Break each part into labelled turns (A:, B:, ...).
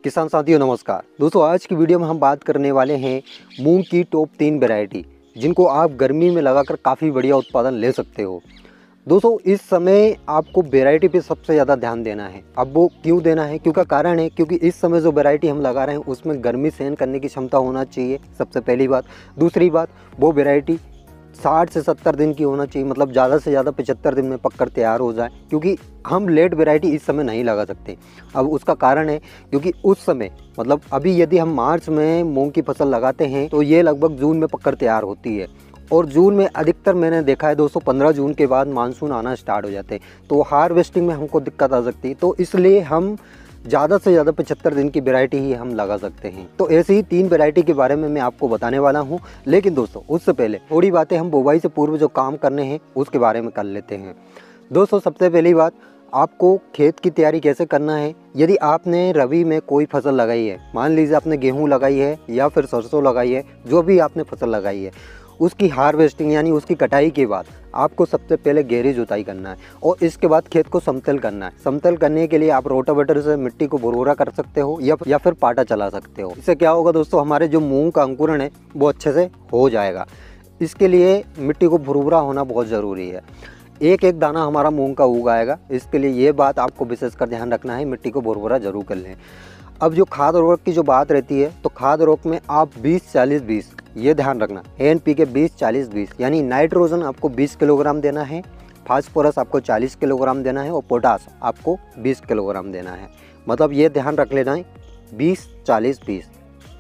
A: किसान साथियों नमस्कार। दोस्तों आज की वीडियो में हम बात करने वाले हैं मूंग की टॉप 3 वैरायटी जिनको आप गर्मी में लगाकर काफ़ी बढ़िया उत्पादन ले सकते हो। दोस्तों इस समय आपको वैरायटी पे सबसे ज़्यादा ध्यान देना है। अब वो क्यों देना है, क्योंकि कारण है क्योंकि इस समय जो वैरायटी हम लगा रहे हैं उसमें गर्मी सहन करने की क्षमता होना चाहिए, सबसे पहली बात। दूसरी बात, वो वैरायटी 60 से 70 दिन की होना चाहिए, मतलब ज़्यादा से ज़्यादा 75 दिन में पककर तैयार हो जाए, क्योंकि हम लेट वैरायटी इस समय नहीं लगा सकते। अब उसका कारण है क्योंकि उस समय मतलब अभी यदि हम मार्च में मूंग की फसल लगाते हैं तो ये लगभग जून में पककर तैयार होती है, और जून में अधिकतर मैंने देखा है दोस्तों 15 जून के बाद मानसून आना स्टार्ट हो जाते हैं, तो हार्वेस्टिंग में हमको दिक्कत आ सकती है। तो इसलिए हम ज़्यादा से ज़्यादा 75 दिन की वैरायटी ही हम लगा सकते हैं। तो ऐसी ही 3 वैरायटी के बारे में मैं आपको बताने वाला हूं। लेकिन दोस्तों उससे पहले थोड़ी बातें हम बुवाई से पूर्व जो काम करने हैं उसके बारे में कर लेते हैं। दोस्तों सबसे पहली बात, आपको खेत की तैयारी कैसे करना है। यदि आपने रबी में कोई फसल लगाई है, मान लीजिए आपने गेहूँ लगाई है या फिर सरसों लगाई है, जो भी आपने फसल लगाई है, उसकी हार्वेस्टिंग यानी उसकी कटाई के बाद आपको सबसे पहले गहरी जुताई करना है और इसके बाद खेत को समतल करना है। समतल करने के लिए आप रोटावेटर से मिट्टी को भुरभुरा कर सकते हो या फिर पाटा चला सकते हो। इससे क्या होगा दोस्तों, हमारे जो मूंग का अंकुरण है वो अच्छे से हो जाएगा। इसके लिए मिट्टी को भुरभुरा होना बहुत ज़रूरी है। एक एक दाना हमारा मूंग का उग आएगा, इसके लिए ये बात आपको विशेषकर ध्यान रखना है, मिट्टी को भुरभुरा जरूर कर लें। अब जो खाद उर्वरक की जो बात रहती है, तो खाद उर्वरक में आप 20-40-20 ये ध्यान रखना, NPK 20-40-20 यानी नाइट्रोजन आपको 20 किलोग्राम देना है, फास्फोरस आपको 40 किलोग्राम देना है और पोटास आपको 20 किलोग्राम देना है। मतलब ये ध्यान रख लेना है 20-40-20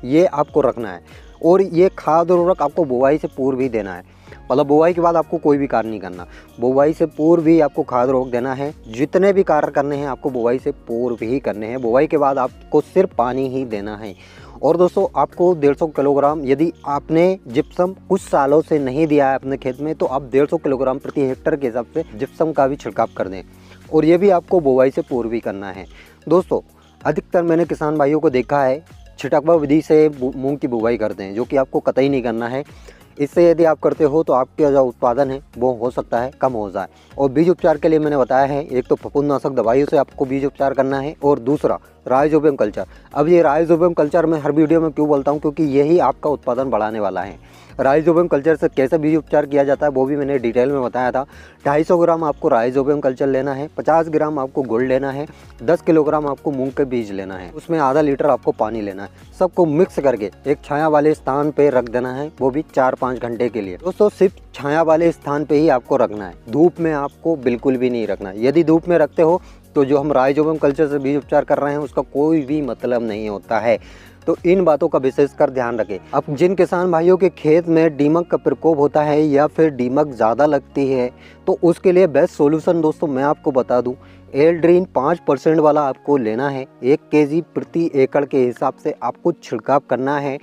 A: ये आपको रखना है। और ये खाद उर्वरक आपको बुवाई से पूर्व ही देना है, मतलब बुवाई के बाद आपको कोई भी कार्य नहीं करना, बुवाई से पूर्व ही आपको खाद उर्वरक देना है। जितने भी कार्य करने हैं आपको बुवाई से पूर्व ही करने हैं, बुवाई के बाद आपको सिर्फ पानी ही देना है। और दोस्तों आपको 150 किलोग्राम, यदि आपने जिप्सम कुछ सालों से नहीं दिया है अपने खेत में, तो आप 150 किलोग्राम प्रति हेक्टर के हिसाब से जिप्सम का भी छिड़काव कर दें, और ये भी आपको बुवाई से पूर्व ही करना है। दोस्तों अधिकतर मैंने किसान भाइयों को देखा है छिटकवा विधि से मूंग की बुवाई करते हैं, जो कि आपको कतई नहीं करना है। इससे यदि आप करते हो तो आपका जो उत्पादन है वो हो सकता है कम हो जाए। और बीज उपचार के लिए मैंने बताया है, एक तो फफूंदनाशक दवाइयों से आपको बीज उपचार करना है, और दूसरा राइजोबियम कल्चर। अब ये राइजोबियम कल्चर मैं हर वीडियो में क्यों बोलता हूँ, क्योंकि यही आपका उत्पादन बढ़ाने वाला है। राइजोबियम कल्चर से कैसे बीज उपचार किया जाता है वो भी मैंने डिटेल में बताया था। 250 ग्राम आपको राइजोबियम कल्चर लेना है, 50 ग्राम आपको गुड़ लेना है, 10 किलोग्राम आपको मूंग के बीज लेना है, उसमें आधा लीटर आपको पानी लेना है। सबको मिक्स करके एक छाया वाले स्थान पे रख देना है, वो भी 4-5 घंटे के लिए। दोस्तों सिर्फ छाया वाले स्थान पे ही आपको रखना है, धूप में आपको बिल्कुल भी नहीं रखना है। यदि धूप में रखते हो तो जो हम राइजोबियम कल्चर से बीज उपचार कर रहे हैं उसका कोई भी मतलब नहीं होता है। तो इन बातों का विशेषकर ध्यान रखें। अब जिन किसान भाइयों के खेत में दीमक का प्रकोप होता है या फिर दीमक ज़्यादा लगती है, तो उसके लिए बेस्ट सॉल्यूशन दोस्तों मैं आपको बता दूं, एल्ड्रीन 5% वाला आपको लेना है। 1 kg प्रति एकड़ के हिसाब से आपको छिड़काव करना है।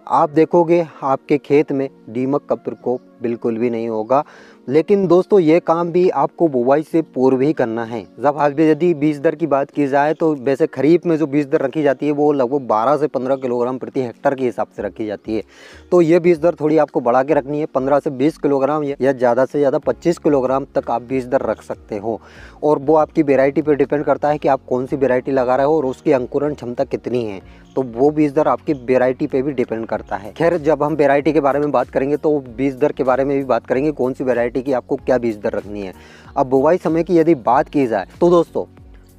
A: आप देखोगे आपके खेत में दीमक का प्रकोप बिल्कुल भी नहीं होगा। लेकिन दोस्तों ये काम भी आपको बुवाई से पूर्व ही करना है। जब आज भी यदि बीज दर की बात की जाए तो वैसे खरीफ में जो बीज दर रखी जाती है वो लगभग 12 से 15 किलोग्राम प्रति हेक्टर के हिसाब से रखी जाती है। तो ये बीज दर थोड़ी आपको बढ़ा के रखनी है, 15 से 20 किलोग्राम या ज़्यादा से ज़्यादा 25 किलोग्राम तक आप बीज दर रख सकते हो। और वो आपकी वेराइटी पर डिपेंड करता है कि आप कौन सी वेराइटी लगा रहे हो और उसकी अंकुरण क्षमता कितनी है, तो वो बीज दर आपकी वेराइटी पे भी डिपेंड करता है। खैर जब हम वेराइटी के बारे में बात करेंगे तो बीज दर के बारे में भी बात करेंगे, कौन सी वेराइटी की आपको क्या बीज दर रखनी है। अब बुवाई समय की यदि बात की जाए तो दोस्तों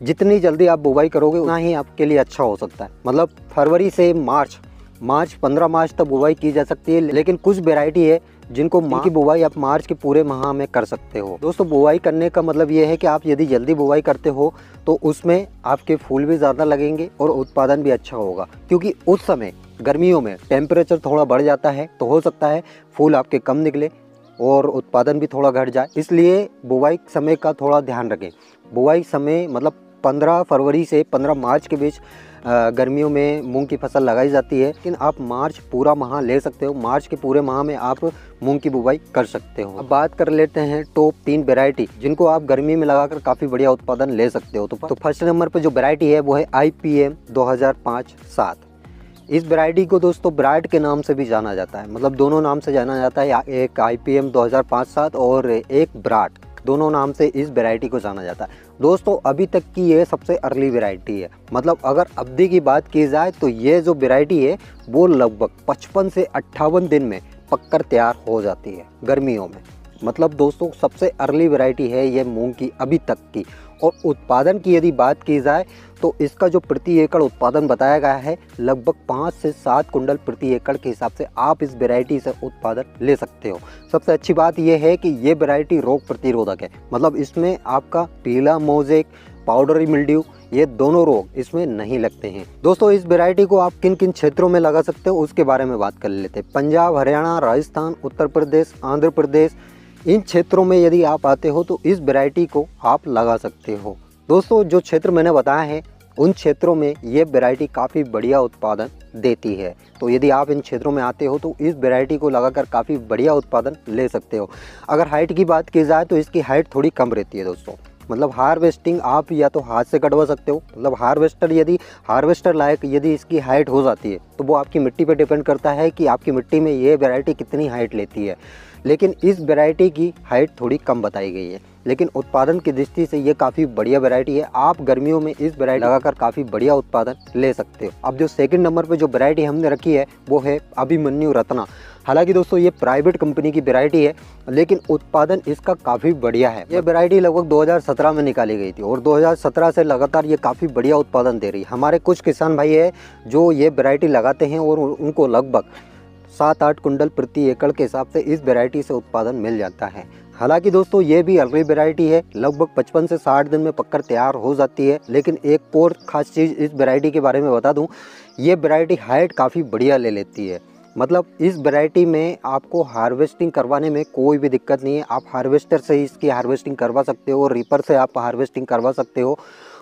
A: जितनी जल्दी आप बुवाई करोगे उतना ही आपके लिए अच्छा हो सकता है। मतलब फरवरी से मार्च 15 मार्च तक बुवाई की जा सकती है, लेकिन कुछ वेराइटी है जिनको की बुवाई आप मार्च के पूरे माह में कर सकते हो। दोस्तों बुवाई करने का मतलब ये है कि आप यदि जल्दी बुवाई करते हो तो उसमें आपके फूल भी ज़्यादा लगेंगे और उत्पादन भी अच्छा होगा, क्योंकि उस समय गर्मियों में टेम्परेचर थोड़ा बढ़ जाता है, तो हो सकता है फूल आपके कम निकले और उत्पादन भी थोड़ा घट जाए। इसलिए बुवाई समय का थोड़ा ध्यान रखें। बुवाई समय मतलब 15 फरवरी से 15 मार्च के बीच गर्मियों में मूंग की फसल लगाई जाती है, लेकिन आप मार्च पूरा माह ले सकते हो। मार्च के पूरे माह में आप मूंग की बुवाई कर सकते हो। अब बात कर लेते हैं टॉप 3 वैरायटी जिनको आप गर्मी में लगाकर काफ़ी बढ़िया उत्पादन ले सकते हो। तो फर्स्ट नंबर पर जो वैरायटी है वो है IPM 2005-7। इस वैरायटी को दोस्तों ब्राड के नाम से भी जाना जाता है, मतलब दोनों नाम से जाना जाता है, एक IPM 2005-7 और एक ब्राड। दोनों नाम से इस वैरायटी को जाना जाता है। दोस्तों अभी तक की ये सबसे अर्ली वैरायटी है, मतलब अगर अवधि की बात की जाए तो ये जो वैरायटी है वो लगभग 55 से 58 दिन में पककर तैयार हो जाती है गर्मियों में। मतलब दोस्तों सबसे अर्ली वैरायटी है ये मूंग की अभी तक की। और उत्पादन की यदि बात की जाए तो इसका जो प्रति एकड़ उत्पादन बताया गया है लगभग 5 से 7 कुंटल प्रति एकड़ के हिसाब से आप इस वैरायटी से उत्पादन ले सकते हो। सबसे अच्छी बात यह है कि ये वैरायटी रोग प्रतिरोधक है, मतलब इसमें आपका पीला मोजेक, पाउडरी मिल्ड्यू ये दोनों रोग इसमें नहीं लगते हैं। दोस्तों इस वैरायटी को आप किन किन क्षेत्रों में लगा सकते हो उसके बारे में बात कर लेते हैं। पंजाब, हरियाणा, राजस्थान, उत्तर प्रदेश, आंध्र प्रदेश, इन क्षेत्रों में यदि आप आते हो तो इस वैरायटी को आप लगा सकते हो। दोस्तों जो क्षेत्र मैंने बताया है उन क्षेत्रों में ये वैरायटी काफ़ी बढ़िया उत्पादन देती है, तो यदि आप इन क्षेत्रों में आते हो तो इस वैरायटी को लगाकर काफ़ी बढ़िया उत्पादन ले सकते हो। अगर हाइट की बात की जाए तो इसकी हाइट थोड़ी कम रहती है दोस्तों, मतलब हार्वेस्टिंग आप या तो हाथ से कटवा सकते हो, मतलब हार्वेस्टर लायक यदि इसकी हाइट हो जाती है तो वो आपकी मिट्टी पे डिपेंड करता है कि आपकी मिट्टी में ये वैरायटी कितनी हाइट लेती है। लेकिन इस वैरायटी की हाइट थोड़ी कम बताई गई है, लेकिन उत्पादन की दृष्टि से ये काफ़ी बढ़िया वैरायटी है। आप गर्मियों में इस वैरायटी लगाकर काफ़ी बढ़िया उत्पादन ले सकते हो। अब जो सेकंड नंबर पे जो वैरायटी हमने रखी है वो है अभिमन्यु रत्ना। हालांकि दोस्तों ये प्राइवेट कंपनी की वैरायटी है, लेकिन उत्पादन इसका काफ़ी बढ़िया है। ये वैरायटी लगभग 2017 में निकाली गई थी और 2017 से लगातार ये काफ़ी बढ़िया उत्पादन दे रही है। हमारे कुछ किसान भाई है जो ये वैरायटी लगाते हैं और उनको लगभग 7-8 कुंटल प्रति एकड़ के हिसाब से इस वैरायटी से उत्पादन मिल जाता है। हालांकि दोस्तों ये भी अर्ली वैरायटी है, लगभग 55 से 60 दिन में पककर तैयार हो जाती है। लेकिन एक और ख़ास चीज़ इस वैरायटी के बारे में बता दूं, ये वैरायटी हाइट काफ़ी बढ़िया ले लेती है। मतलब इस वैरायटी में आपको हार्वेस्टिंग करवाने में कोई भी दिक्कत नहीं है। आप हार्वेस्टर से ही इसकी हार्वेस्टिंग करवा सकते हो और रीपर से आप हार्वेस्टिंग करवा सकते हो।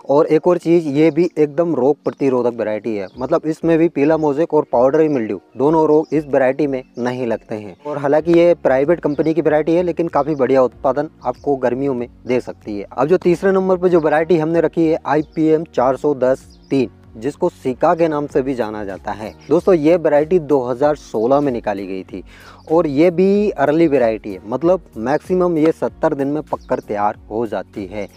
A: और एक और चीज़, ये भी एकदम रोग प्रतिरोधक वैरायटी है, मतलब इसमें भी पीला मोजेक और पाउडरी मिल्ड्यू दोनों रोग इस वैरायटी में नहीं लगते हैं। और हालांकि ये प्राइवेट कंपनी की वैरायटी है, लेकिन काफ़ी बढ़िया उत्पादन आपको गर्मियों में दे सकती है। अब जो तीसरे नंबर पर जो वैरायटी हमने रखी है IPM 410-3, जिसको सिका के नाम से भी जाना जाता है। दोस्तों ये वैरायटी 2016 में निकाली गई थी और ये भी अर्ली वैरायटी है, मतलब मैक्सिमम ये 70 दिन में पककर तैयार हो जाती है।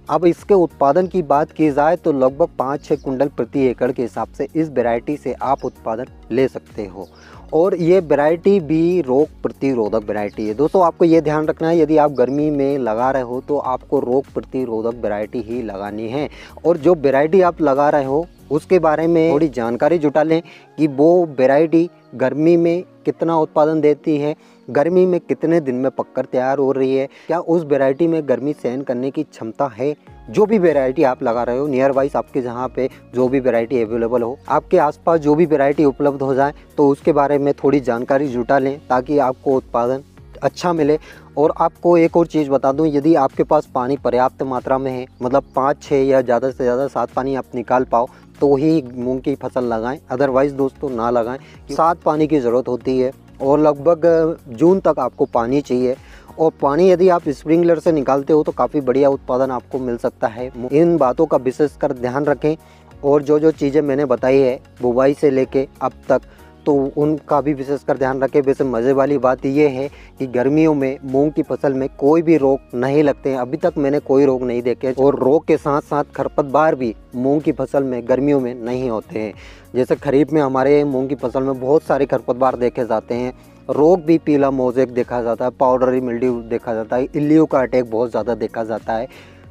A: अब इसके उत्पादन की बात की जाए तो लगभग 5-6 कुंटल प्रति एकड़ के हिसाब से इस वैरायटी से आप उत्पादन ले सकते हो। और ये वैरायटी भी रोग प्रतिरोधक वैरायटी है। दोस्तों आपको ये ध्यान रखना है, यदि आप गर्मी में लगा रहे हो तो आपको रोग प्रतिरोधक वैरायटी ही लगानी है। और जो वैरायटी आप लगा रहे हो उसके बारे में थोड़ी जानकारी जुटा लें कि वो वैरायटी गर्मी में कितना उत्पादन देती है, गर्मी में कितने दिन में पककर तैयार हो रही है, क्या उस वैरायटी में गर्मी सहन करने की क्षमता है। जो भी वैरायटी आप लगा रहे हो, नियर वाइज आपके जहाँ पे जो भी वैरायटी अवेलेबल हो, आपके आसपास जो भी वैरायटी उपलब्ध हो जाए तो उसके बारे में थोड़ी जानकारी जुटा लें ताकि आपको उत्पादन अच्छा मिले। और आपको एक और चीज़ बता दूं, यदि आपके पास पानी पर्याप्त मात्रा में है, मतलब 5-6 या ज़्यादा से ज़्यादा 7 पानी आप निकाल पाओ तो ही मूंग की फसल लगाएं, अदरवाइज़ दोस्तों ना लगाएं। 7 पानी की ज़रूरत होती है और लगभग जून तक आपको पानी चाहिए। और पानी यदि आप स्प्रिंकलर से निकालते हो तो काफ़ी बढ़िया उत्पादन आपको मिल सकता है। इन बातों का विशेषकर ध्यान रखें और जो चीज़ें मैंने बताई है बुवाई से लेके अब तक, तो उनका भी विशेषकर ध्यान रखें। वैसे मज़े वाली बात ये है कि गर्मियों में मूंग की फसल में कोई भी रोग नहीं लगते हैं, अभी तक मैंने कोई रोग नहीं देखे। और रोग के साथ साथ खरपतवार भी मूंग की फसल में गर्मियों में नहीं होते हैं। जैसे खरीफ में हमारे मूंग की फसल में बहुत सारे खरपतवार देखे जाते हैं, रोग भी पीला मोजेक देखा जाता है, पाउडरी मिल्ड्यू देखा जाता है, इल्लियों का अटैक बहुत ज़्यादा देखा जाता है,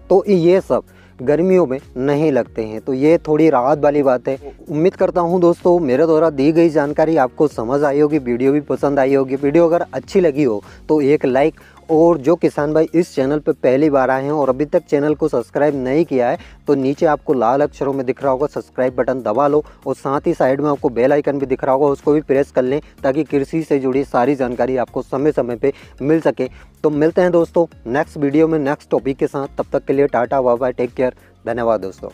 A: तो ये सब गर्मियों में नहीं लगते हैं। तो ये थोड़ी राहत वाली बात है। उम्मीद करता हूँ दोस्तों मेरे द्वारा दी गई जानकारी आपको समझ आई होगी, वीडियो भी पसंद आई होगी। वीडियो अगर अच्छी लगी हो तो एक लाइक, और जो किसान भाई इस चैनल पर पहली बार आए हैं और अभी तक चैनल को सब्सक्राइब नहीं किया है तो नीचे आपको लाल अक्षरों में दिख रहा होगा सब्सक्राइब बटन दबा लो, और साथ ही साइड में आपको बेल आइकन भी दिख रहा होगा, उसको भी प्रेस कर लें ताकि कृषि से जुड़ी सारी जानकारी आपको समय समय पे मिल सके। तो मिलते हैं दोस्तों नेक्स्ट वीडियो में नेक्स्ट टॉपिक के साथ, तब तक के लिए tata bye bye, take care, धन्यवाद दोस्तों।